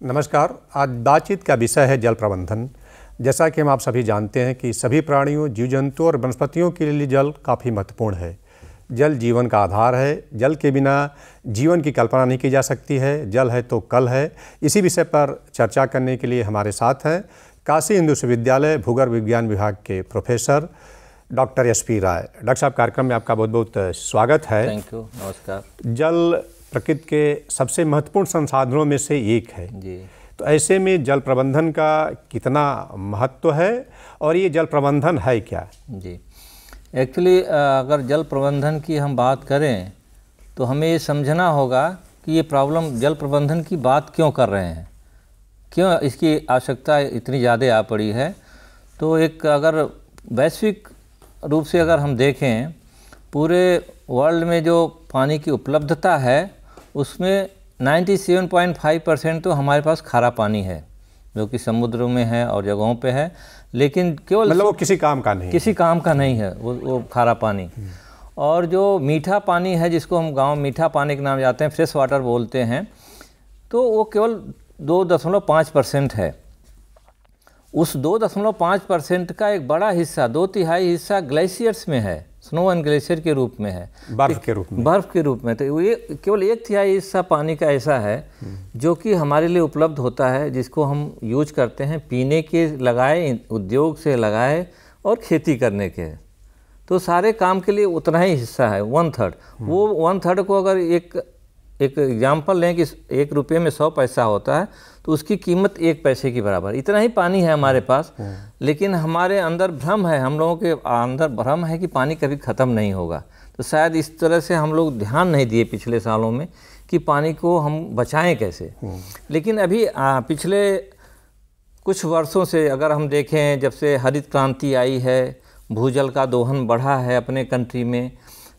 नमस्कार। आज बातचीत का विषय है जल प्रबंधन। जैसा कि हम आप सभी जानते हैं कि सभी प्राणियों, जीव जंतु और वनस्पतियों के लिए जल काफ़ी महत्वपूर्ण है। जल जीवन का आधार है। जल के बिना जीवन की कल्पना नहीं की जा सकती है। जल है तो कल है। इसी विषय पर चर्चा करने के लिए हमारे साथ हैं काशी हिंदू विश्वविद्यालय भूगर्भ विज्ञान विभाग के प्रोफेसर डॉक्टर SP राय। डॉक्टर साहब, कार्यक्रम में आपका बहुत बहुत स्वागत है। Thank you. नमस्कार। जल प्रकृति के सबसे महत्वपूर्ण संसाधनों में से एक है जी। तो ऐसे में जल प्रबंधन का कितना महत्व है और ये जल प्रबंधन है क्या? जी, एक्चुअली अगर जल प्रबंधन की हम बात करें तो हमें ये समझना होगा कि ये प्रॉब्लम जल प्रबंधन की बात क्यों कर रहे हैं, क्यों इसकी आवश्यकता इतनी ज़्यादा आ पड़ी है। तो एक अगर वैश्विक रूप से अगर हम देखें, पूरे वर्ल्ड में जो पानी की उपलब्धता है उसमें 97.5% तो हमारे पास खारा पानी है, जो कि समुद्रों में है और जगहों पे है, लेकिन केवल मतलब वो किसी काम का नहीं है वो खारा पानी। और जो मीठा पानी है, जिसको हम गांव मीठा पानी के नाम जाते हैं, फ्रेश वाटर बोलते हैं, तो वो केवल 2.5% है। उस 2.5% का एक बड़ा हिस्सा, 2/3 हिस्सा ग्लेशियर्स में है, स्नो एंड ग्लेशियर के रूप में है, बर्फ के रूप में। तो ये केवल 1/3 हिस्सा पानी का ऐसा है जो कि हमारे लिए उपलब्ध होता है, जिसको हम यूज करते हैं पीने के लगाए, उद्योग से लगाए और खेती करने के। तो सारे काम के लिए उतना ही हिस्सा है, 1/3। वो 1/3 को अगर एक एग्जाम्पल लें कि 1 रुपये में 100 पैसा होता है तो उसकी कीमत 1 पैसे की बराबर। इतना ही पानी है हमारे पास, लेकिन हमारे अंदर भ्रम है, हम लोगों के अंदर भ्रम है कि पानी कभी ख़त्म नहीं होगा। तो शायद इस तरह से हम लोग ध्यान नहीं दिए पिछले सालों में कि पानी को हम बचाएं कैसे। लेकिन अभी पिछले कुछ वर्षों से अगर हम देखें, जब से हरित क्रांति आई है, भूजल का दोहन बढ़ा है अपने कंट्री में,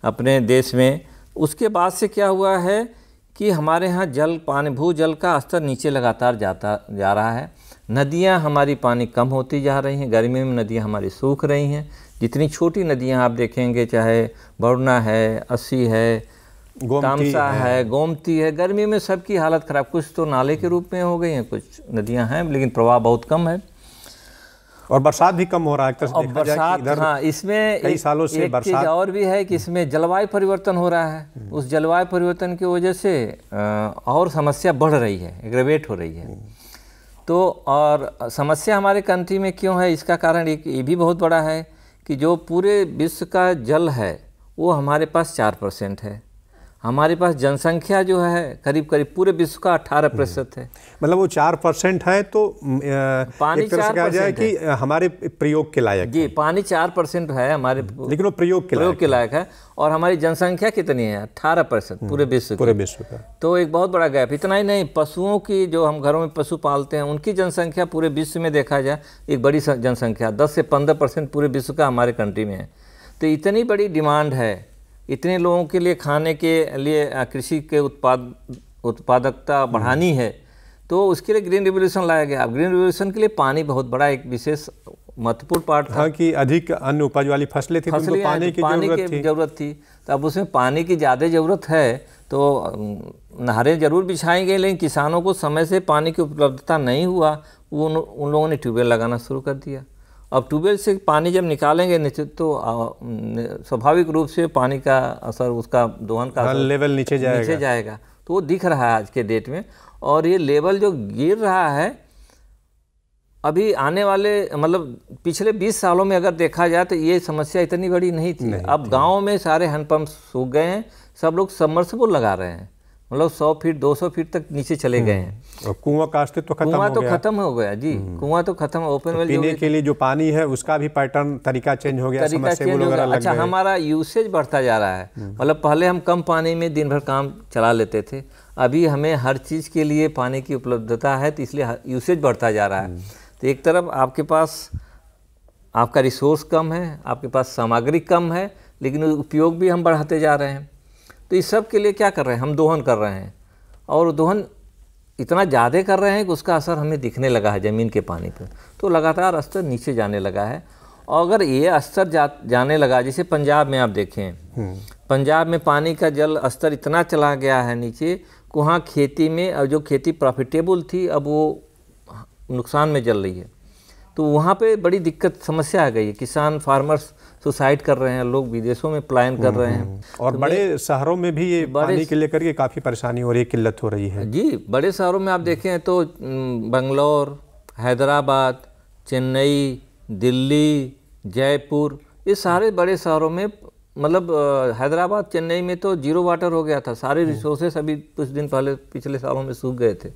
अपने देश में, उसके बाद से क्या हुआ है कि हमारे यहाँ भूजल का स्तर नीचे लगातार जा रहा है। नदियाँ हमारी पानी कम होती जा रही हैं। गर्मी में नदियाँ हमारी सूख रही हैं। जितनी छोटी नदियाँ आप देखेंगे, चाहे वरुणा है, अस्सी है, तामसा है, गोमती है, गर्मी में सबकी हालत ख़राब। कुछ तो नाले के रूप में हो गई हैं, कुछ नदियाँ हैं लेकिन प्रवाह बहुत कम है। और बरसात भी कम हो रहा है। और बरसात, हाँ, इसमें कई सालों से एक चीज़ और भी है कि इसमें जलवायु परिवर्तन हो रहा है। उस जलवायु परिवर्तन की वजह से और समस्या बढ़ रही है, एग्रेवेट हो रही है। तो और समस्या हमारे कंट्री में क्यों है, इसका कारण एक ये भी बहुत बड़ा है कि जो पूरे विश्व का जल है वो हमारे पास 4% है। हमारे पास जनसंख्या जो है करीब पूरे विश्व का 18% है। मतलब वो 4% है तो पानी एक तरह से कहा जाए कि हमारे प्रयोग के लायक जी, पानी 4% है हमारे, लेकिन वो प्रयोग के लायक है। और हमारी जनसंख्या कितनी है? 18% पूरे विश्व का। तो एक बहुत बड़ा गैप। इतना ही नहीं, पशुओं की, जो हम घरों में पशु पालते हैं, उनकी जनसंख्या पूरे विश्व में देखा जाए एक बड़ी जनसंख्या, 10 से 15% पूरे विश्व का हमारे कंट्री में है। तो इतनी बड़ी डिमांड है, इतने लोगों के लिए खाने के लिए कृषि के उत्पादकता बढ़ानी है, तो उसके लिए ग्रीन रिवोल्यूशन लाया गया। अब ग्रीन रिवोल्यूशन के लिए पानी बहुत बड़ा एक विशेष महत्वपूर्ण पार्ट था। हाँ, कि अधिक अन्न उपज वाली फसलें थी, तो पानी की जरूरत थी। तो अब उसमें पानी की ज़्यादा ज़रूरत है तो नहरें जरूर बिछाई गई, लेकिन किसानों को समय से पानी की उपलब्धता नहीं हुआ। उन लोगों ने ट्यूबवेल लगाना शुरू कर दिया। अब ट्यूबवेल से पानी जब निकालेंगे निश्चित तो स्वाभाविक रूप से पानी का असर, उसका दोहन का लेवल नीचे जाएगा। तो वो दिख रहा है आज के डेट में। और ये लेवल जो गिर रहा है अभी आने वाले, मतलब पिछले 20 सालों में अगर देखा जाए तो ये समस्या इतनी बड़ी नहीं थी। अब गाँव में सारे हैंडपम्प सूख गए हैं, सब लोग सबमर्सिबल लगा रहे हैं, मतलब 100 फीट 200 फीट तक नीचे चले गए हैं। और कुआं का अस्तित्व खत्म हो गया जी। कुआं तो खत्म, ओपन वेल पीने के लिए जो पानी है उसका भी पैटर्न, तरीका चेंज हो गया, अच्छा, हमारा यूसेज बढ़ता जा रहा है। मतलब पहले हम कम पानी में दिन भर काम चला लेते थे, अभी हमें हर चीज़ के लिए पानी की उपलब्धता है, तो इसलिए यूसेज बढ़ता जा रहा है। तो एक तरफ आपके पास आपका रिसोर्स कम है, आपके पास सामग्री कम है, लेकिन उपयोग भी हम बढ़ाते जा रहे हैं। तो इस सब के लिए क्या कर रहे हैं, हम दोहन कर रहे हैं, और दोहन इतना ज़्यादा कर रहे हैं कि उसका असर हमें दिखने लगा है ज़मीन के पानी पर। तो लगातार स्तर नीचे जाने लगा है। और अगर ये स्तर जाने लगा, जैसे पंजाब में आप देखें, पंजाब में पानी का जल स्तर इतना चला गया है नीचे, वहाँ खेती में, और जो खेती प्रॉफिटेबल थी अब वो नुकसान में चल रही है। तो वहाँ पे बड़ी दिक्कत समस्या आ गई है। किसान फार्मर्स सुसाइड कर रहे हैं, लोग विदेशों में पलायन कर रहे हैं। और तो बड़े शहरों में भी ये पानी के लेकर के काफ़ी परेशानी हो रही है, किल्लत हो रही है। जी, बड़े शहरों में आप देखें तो बंगलौर, हैदराबाद, चेन्नई, दिल्ली, जयपुर, ये सारे बड़े शहरों में, मतलब हैदराबाद चेन्नई में तो जीरो वाटर हो गया था। सारे रिसोर्सेस अभी कुछ दिन पहले पिछले सालों में सूख गए थे,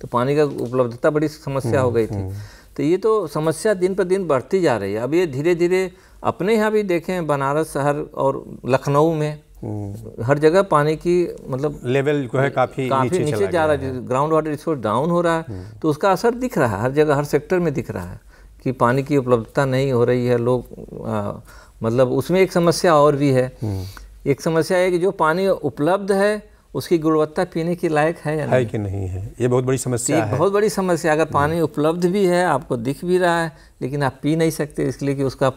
तो पानी का उपलब्धता बड़ी समस्या हो गई थी। तो ये तो समस्या दिन पर दिन बढ़ती जा रही है। अब ये धीरे धीरे अपने यहाँ भी देखें, बनारस शहर और लखनऊ में हर जगह पानी की मतलब लेवल जो है काफ़ी नीचे जा रहा है, ग्राउंड वाटर रिसोर्स डाउन हो रहा है। तो उसका असर दिख रहा है हर जगह, हर सेक्टर में दिख रहा है कि पानी की उपलब्धता नहीं हो रही है। लोग मतलब उसमें एक समस्या और भी है। एक समस्या है कि जो पानी उपलब्ध है उसकी गुणवत्ता पीने के लायक है या नहीं, कि नहीं है। ये बहुत बड़ी समस्या है। बहुत बड़ी समस्या। अगर पानी उपलब्ध भी है, आपको दिख भी रहा है, लेकिन आप पी नहीं सकते, इसलिए कि उसका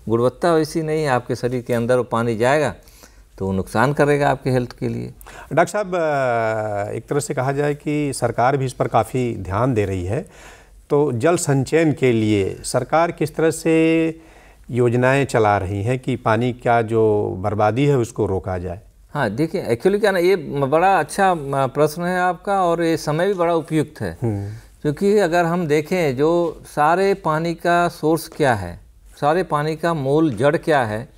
गुणवत्ता वैसी नहीं है। आपके शरीर के अंदर वो पानी जाएगा तो वो नुकसान करेगा आपके हेल्थ के लिए। डॉक्टर साहब, एक तरह से कहा जाए कि सरकार भी इस पर काफ़ी ध्यान दे रही है, तो जल संचयन के लिए सरकार किस तरह से योजनाएं चला रही हैं कि पानी का जो बर्बादी है उसको रोका जाए? हाँ, देखिए एक्चुअली क्या ना, ये बड़ा अच्छा प्रश्न है आपका, और ये समय भी बड़ा उपयुक्त है। क्योंकि अगर हम देखें जो सारे पानी का सोर्स क्या है, सारे पानी का मूल जड़ क्या है,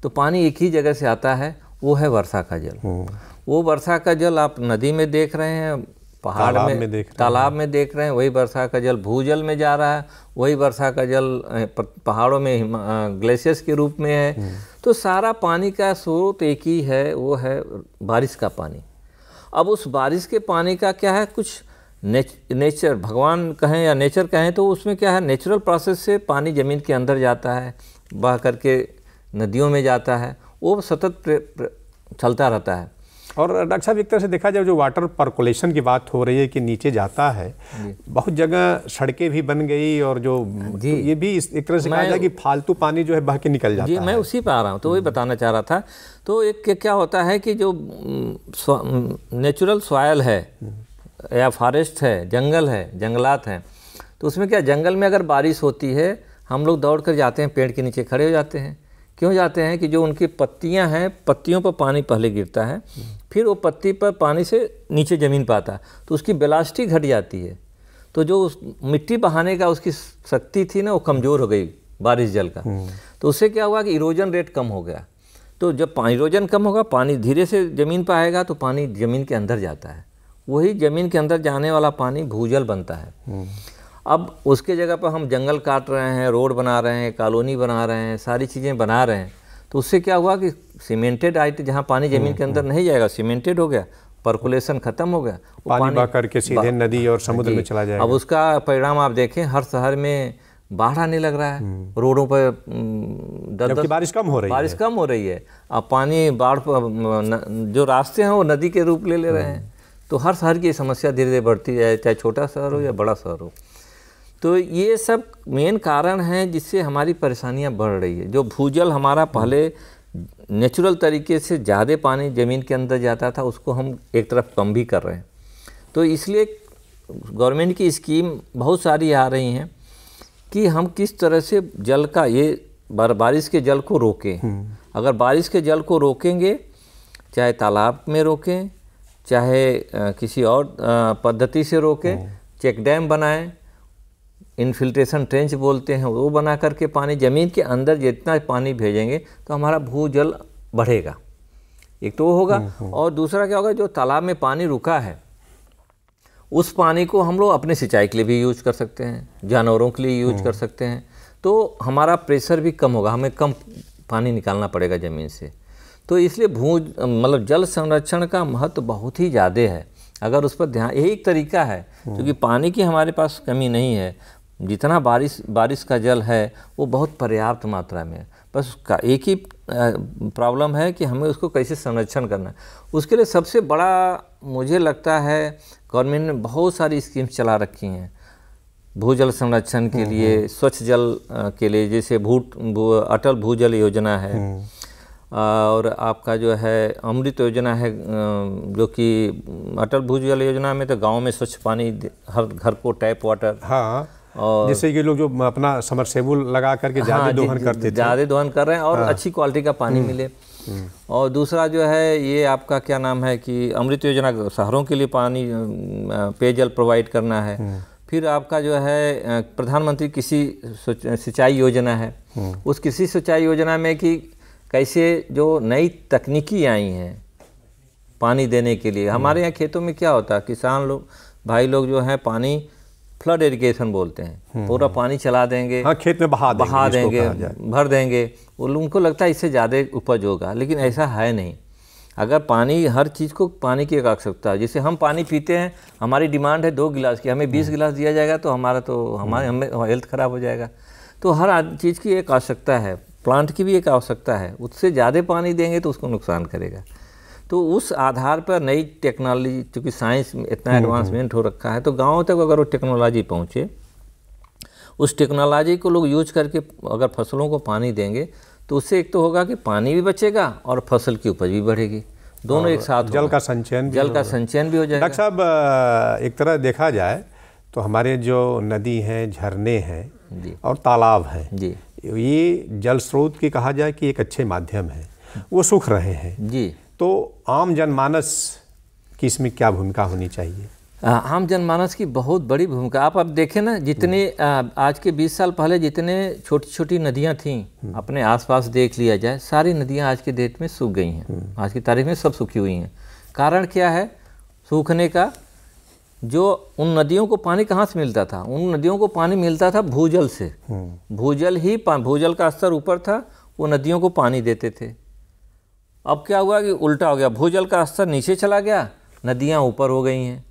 तो पानी एक ही जगह से आता है, वो है वर्षा का जल। वो वर्षा का जल आप नदी में देख रहे हैं, पहाड़ में तालाब में देख रहे हैं, वही वर्षा का जल भूजल में जा रहा है, वही वर्षा का जल पहाड़ों में ग्लेशियर्स के रूप में है। तो सारा पानी का स्रोत एक ही है, वो है बारिश का पानी। अब उस बारिश के पानी का क्या है, कुछ नेचर, भगवान कहें या नेचर कहें, तो उसमें क्या है, नेचुरल प्रोसेस से पानी ज़मीन के अंदर जाता है, बह करके नदियों में जाता है, वो सतत चलता रहता है। और डॉक्टर साहब, एक तरह से देखा जाए जो वाटर पर्कोलेशन की बात हो रही है कि नीचे जाता है, बहुत जगह सड़कें भी बन गई, और जो तो ये भी एक तरह से कहा जाए कि फालतू पानी जो है बह के निकल जाता है। मैं उसी पे आ रहा हूँ, तो वही बताना चाह रहा था। तो एक क्या होता है कि जो नेचुरल सॉयल है या फॉरेस्ट है, जंगल है, जंगलात हैं, तो उसमें क्या, जंगल में अगर बारिश होती है, हम लोग दौड़ कर जाते हैं, पेड़ के नीचे खड़े हो जाते हैं। क्यों जाते हैं कि जो उनकी पत्तियां हैं, पत्तियों पर पानी पहले गिरता है, फिर वो पत्ती पर पानी से नीचे ज़मीन पर आता है, तो उसकी वेलोसिटी घट जाती है। तो जो उस मिट्टी बहाने का उसकी शक्ति थी ना, वो कमज़ोर हो गई बारिश जल का। तो उससे क्या हुआ कि इरोजन रेट कम हो गया। तो जब इरोजन कम होगा, पानी धीरे से ज़मीन पर आएगा, तो पानी ज़मीन के अंदर जाता है। वही ज़मीन के अंदर जाने वाला पानी भूजल बनता है। अब उसके जगह पर हम जंगल काट रहे हैं, रोड बना रहे हैं, कॉलोनी बना रहे हैं, सारी चीज़ें बना रहे हैं, तो उससे क्या हुआ कि सीमेंटेड आइट, जहाँ पानी ज़मीन के अंदर नहीं जाएगा, सीमेंटेड हो गया, पर्कुलेशन खत्म हो गया, पानी बह करके सीधे नदी और समुद्र में चला जाएगा। अब उसका परिणाम आप देखें, हर शहर में बाढ़ आने लग रहा है, रोडों पर बारिश कम हो रही है। अब पानी बाढ़ पर जो रास्ते हैं वो नदी के रूप ले रहे हैं। तो हर शहर की समस्या धीरे धीरे बढ़ती जाए, चाहे छोटा शहर हो या बड़ा शहर हो। तो ये सब मेन कारण हैं जिससे हमारी परेशानियां बढ़ रही है। जो भूजल हमारा पहले नेचुरल तरीके से ज़्यादा पानी ज़मीन के अंदर जाता था, उसको हम एक तरफ कम भी कर रहे हैं। तो इसलिए गवर्नमेंट की स्कीम बहुत सारी आ रही हैं कि हम किस तरह से जल का, ये बारिश के जल को रोकें। अगर बारिश के जल को रोकेंगे, चाहे तालाब में रोकें, चाहे किसी और पद्धति से रोकें, चेक डैम बनाएं, इनफिल्ट्रेशन ट्रेंच बोलते हैं, वो बना करके पानी ज़मीन के अंदर जितना पानी भेजेंगे तो हमारा भूजल बढ़ेगा। एक तो वो होगा, और दूसरा क्या होगा, जो तालाब में पानी रुका है उस पानी को हम लोग अपने सिंचाई के लिए भी यूज कर सकते हैं, जानवरों के लिए यूज कर सकते हैं। तो हमारा प्रेशर भी कम होगा, हमें कम पानी निकालना पड़ेगा ज़मीन से। तो इसलिए मतलब जल संरक्षण का महत्व बहुत ही ज़्यादा है। अगर उस पर ध्यान, यही एक तरीका है, क्योंकि पानी की हमारे पास कमी नहीं है। जितना बारिश का जल है वो बहुत पर्याप्त मात्रा में है। बस उसका एक ही प्रॉब्लम है कि हमें उसको कैसे संरक्षण करना है। उसके लिए सबसे बड़ा मुझे लगता है गवर्नमेंट ने बहुत सारी स्कीम्स चला रखी हैं भूजल संरक्षण के लिए, स्वच्छ जल के लिए, जैसे अटल भूजल योजना है, और आपका जो है अमृत योजना है, जो कि अटल भूजल योजना में तो गांव में स्वच्छ पानी हर घर को टैप वाटर। हाँ, और जैसे कि लोग जो अपना समरसेबुल लगा करके ज़्यादा दोहन करते थे, ज़्यादा दोहन कर रहे हैं और अच्छी क्वालिटी का पानी मिले। और दूसरा जो है ये आपका क्या नाम है कि अमृत योजना शहरों के लिए पानी पेयजल प्रोवाइड करना है। फिर आपका जो है प्रधानमंत्री कृषि सिंचाई योजना है, उस कृषि सिंचाई योजना में कि कैसे जो नई तकनीकी आई हैं पानी देने के लिए। हमारे यहाँ खेतों में क्या होता है, किसान लोग भाई लोग जो हैं पानी फ्लड इरिगेशन बोलते हैं, पूरा पानी चला देंगे, हाँ, खेत में बहा देंगे भर देंगे, उनको लगता है इससे ज़्यादा उपज होगा, लेकिन ऐसा है नहीं। अगर पानी, हर चीज़ को पानी की एक आवश्यकता है। जैसे हम पानी पीते हैं, हमारी डिमांड है 2 गिलास की, हमें 20 गिलास दिया जाएगा तो हमें हेल्थ ख़राब हो जाएगा। तो हर चीज़ की एक आवश्यकता है, प्लांट की भी एक आवश्यकता है, उससे ज़्यादा पानी देंगे तो उसको नुकसान करेगा। तो उस आधार पर नई टेक्नोलॉजी, चूँकि साइंस में इतना एडवांसमेंट हो रखा है, तो गाँव तक अगर वो टेक्नोलॉजी पहुँचे, उस टेक्नोलॉजी को लोग यूज करके अगर फसलों को पानी देंगे तो उससे एक तो होगा कि पानी भी बचेगा और फसल की उपज भी बढ़ेगी, दोनों एक साथ। जल का संचयन भी हो जाएगा। डॉक्टर साहब, एक तरह देखा जाए तो हमारे जो नदी हैं, झरने हैं और तालाब हैं जी, ये जल स्रोत की कहा जाए कि एक अच्छे माध्यम है, वो सूख रहे हैं जी। तो आम जनमानस की इसमें क्या भूमिका होनी चाहिए? आम जनमानस की बहुत बड़ी भूमिका। आप अब देखें ना, जितने आज के 20 साल पहले जितने छोटी छोटी नदियां थीं, अपने आसपास देख लिया जाए, सारी नदियां आज के डेट में सूख गई हैं। आज की तारीख में सब सूखी हुई हैं। कारण क्या है सूखने का? जो उन नदियों को पानी कहाँ से मिलता था? उन नदियों को पानी मिलता था भूजल से। भूजल का स्तर ऊपर था, वो नदियों को पानी देते थे। अब क्या हुआ कि उल्टा हो गया, भूजल का स्तर नीचे चला गया, नदियाँ ऊपर हो गई हैं।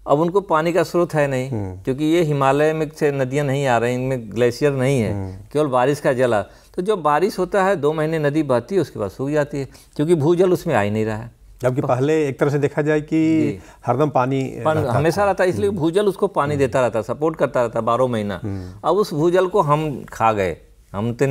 अब उनको पानी का स्रोत है नहीं, क्योंकि ये हिमालय में से नदियाँ नहीं आ रही, इनमें ग्लेशियर नहीं है, केवल बारिश का जल आ। तो जब बारिश होता है 2 महीने नदी बहती है, उसके बाद सूख जाती है, क्योंकि भूजल उसमें आ ही नहीं रहा है। जबकि पहले एक तरह से देखा जाए कि हरदम पानी हमेशा रहता है, इसलिए भूजल उसको पानी देता रहता, सपोर्ट करता रहता 12 महीना। अब उस भूजल को हम खा गए, हम तो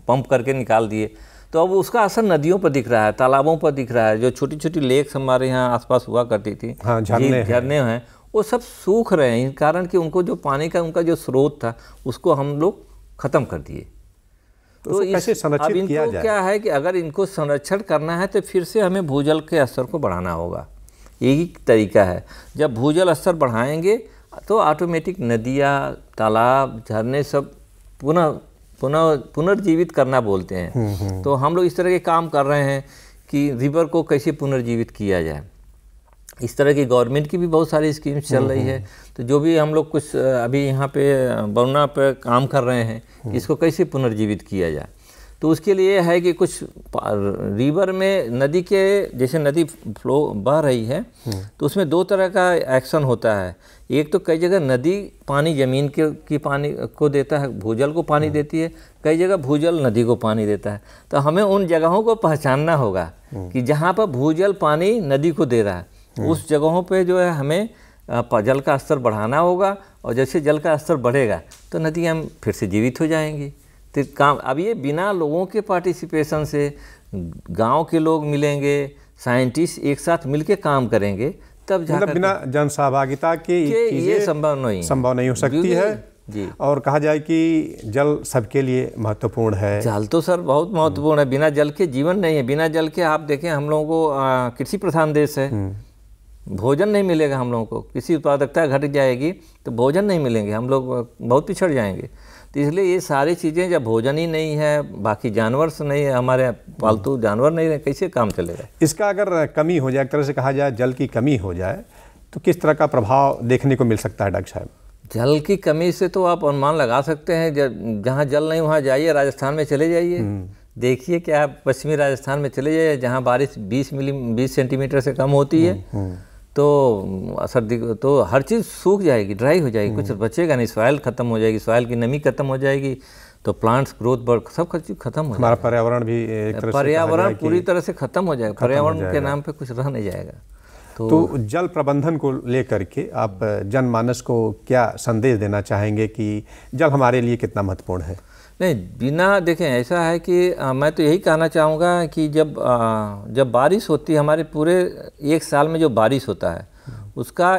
पंप करके निकाल दिए। तो अब उसका असर नदियों पर दिख रहा है, तालाबों पर दिख रहा है। जो छोटी छोटी लेक्स हमारे यहाँ आसपास हुआ करती थी, हाँ, झरने हैं, वो सब सूख रहे हैं, कारण कि उनको जो पानी का उनका जो स्रोत था उसको हम लोग ख़त्म कर दिए। तो कैसे संरक्षित किया जाए? क्या है कि अगर इनको संरक्षण करना है तो फिर से हमें भूजल के स्तर को बढ़ाना होगा। यही तरीका है। जब भूजल स्तर बढ़ाएंगे तो ऑटोमेटिक नदियाँ, तालाब, झरने सब पुनर्जीवित करना बोलते हैं। तो हम लोग इस तरह के काम कर रहे हैं कि रिवर को कैसे पुनर्जीवित किया जाए। इस तरह की गवर्नमेंट की भी बहुत सारी स्कीम्स चल रही है। तो जो भी हम लोग कुछ अभी यहाँ पे बरना पे काम कर रहे हैं, इसको कैसे पुनर्जीवित किया जाए। तो उसके लिए है कि कुछ रिवर में, नदी के जैसे नदी फ्लो बह रही है तो उसमें 2 तरह का एक्शन होता है। एक तो कई जगह नदी पानी ज़मीन की पानी को देता है, भूजल को पानी देती है, कई जगह भूजल नदी को पानी देता है। तो हमें उन जगहों को पहचानना होगा कि जहाँ पर भूजल पानी नदी को दे रहा है, उस जगहों पे जो है हमें जल का स्तर बढ़ाना होगा। और जैसे जल का स्तर बढ़ेगा तो नदियाँ फिर से जीवित हो जाएंगी। तो काम अब ये बिना लोगों के पार्टिसिपेशन से, गांव के लोग मिलेंगे, साइंटिस्ट एक साथ मिलके काम करेंगे, तब मतलब बिना जन सहभागिता के ये संभव नहीं हो सकती है जी। और कहा जाए कि जल सबके लिए महत्वपूर्ण है। जल तो सर बहुत महत्वपूर्ण है, बिना जल के जीवन नहीं है। बिना जल के आप देखें, हम लोगों को कृषि प्रधान देश है, भोजन नहीं मिलेगा हम लोगों को, कृषि उत्पादकता घट जाएगी तो भोजन नहीं मिलेंगे, हम लोग बहुत पिछड़ जाएंगे। तो इसलिए ये सारी चीज़ें, जब भोजन ही नहीं है, बाकी जानवर से नहीं है, हमारे पालतू जानवर नहीं है, कैसे काम चलेगा? इसका अगर कमी हो जाए, एक तरह से कहा जाए जल की कमी हो जाए, तो किस तरह का प्रभाव देखने को मिल सकता है डॉक्टर साहब? जल की कमी से तो आप अनुमान लगा सकते हैं, जहाँ जल नहीं वहाँ जाइए, राजस्थान में चले जाइए, देखिए क्या पश्चिमी राजस्थान में चले जाइए, जहाँ बारिश 20 सेंटीमीटर से कम होती है तो सर्दी तो हर चीज़ सूख जाएगी, ड्राई हो जाएगी, कुछ बचेगा नहीं, सॉइल खत्म हो जाएगी, सॉइल की नमी खत्म हो जाएगी, तो प्लांट्स ग्रोथ सब चीज़ खत्म हो जाएगा। हमारा पर्यावरण भी एक तरह से पर्यावरण पूरी तरह से खत्म हो जाएगा, पर्यावरण के नाम पे कुछ रह नहीं जाएगा। तो जल प्रबंधन को लेकर के आप जनमानस को क्या संदेश देना चाहेंगे कि जल हमारे लिए कितना महत्वपूर्ण है? नहीं, बिना देखें ऐसा है कि मैं तो यही कहना चाहूँगा कि जब बारिश होती है, हमारे पूरे एक साल में जो बारिश होता है उसका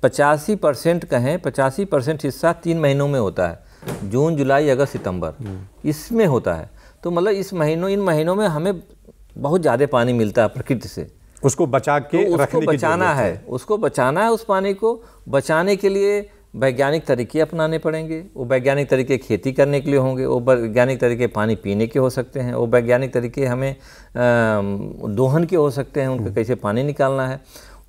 85% कहें, 85% हिस्सा 3 महीनों में होता है, जून, जुलाई, अगस्त, सितंबर, इसमें होता है। तो मतलब इन महीनों में हमें बहुत ज़्यादा पानी मिलता है प्रकृति से, उसको बचा के तो रखने की बचाना है, उसको बचाना है। उस पानी को बचाने के लिए वैज्ञानिक तरीके अपनाने पड़ेंगे। वो वैज्ञानिक तरीके खेती करने के लिए होंगे, वो वैज्ञानिक तरीके पानी पीने के हो सकते हैं, वो वैज्ञानिक तरीके हमें दोहन के हो सकते हैं, उनको कैसे पानी निकालना है।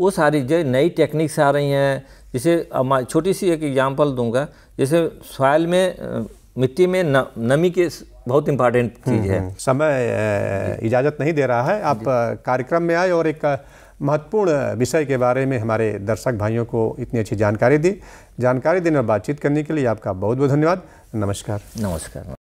वो सारी जो नई टेक्निक्स आ रही हैं, जैसे छोटी सी एक एग्जांपल दूंगा, जैसे सॉइल में मिट्टी में नमी के बहुत इम्पॉर्टेंट चीज़ है। समय इजाज़त नहीं दे रहा है, आप कार्यक्रम में आए और एक महत्वपूर्ण विषय के बारे में हमारे दर्शक भाइयों को इतनी अच्छी जानकारी दी। जानकारी देने और बातचीत करने के लिए आपका बहुत बहुत धन्यवाद। नमस्कार। नमस्कार।